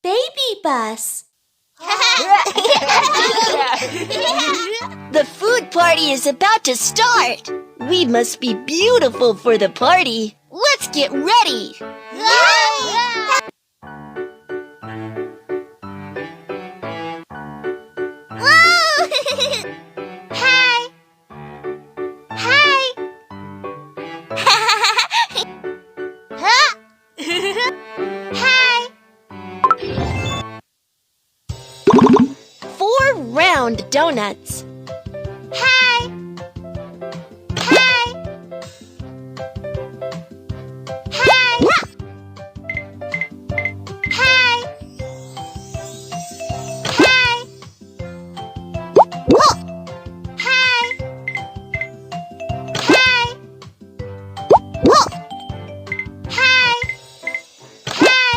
Baby bus. The food party is about to start. We must be beautiful for the party. Let's get ready. Hi. Hi. Hi. 4 round donuts. Hi. Hi. Hi. Hi. Hi. Hi. Hi. Hi. Hi.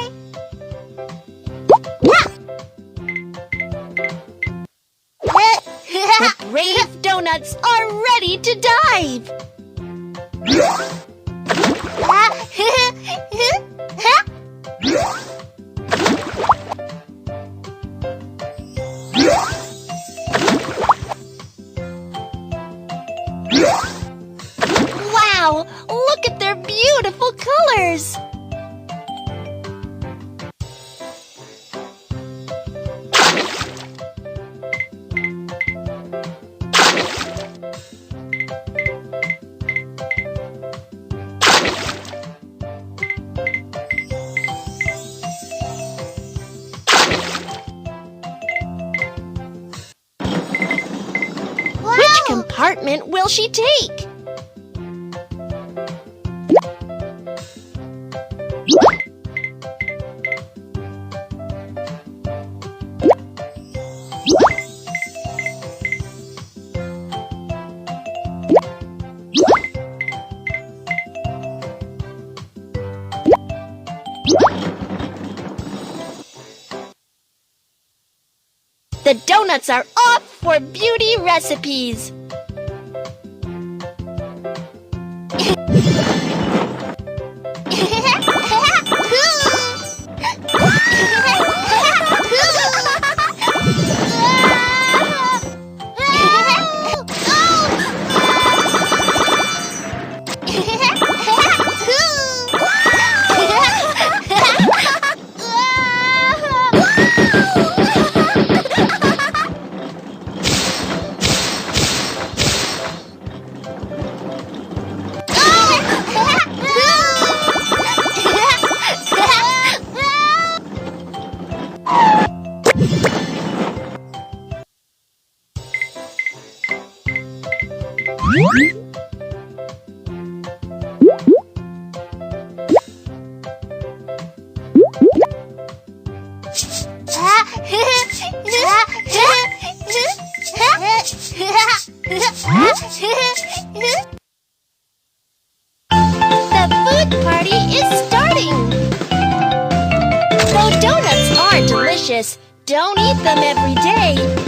The brave donuts are ready to dive. Wow, look at their beautiful colors. Which compartment will she take? The donuts are off for beauty recipes. The food party is starting! Though donuts are delicious, don't eat them every day.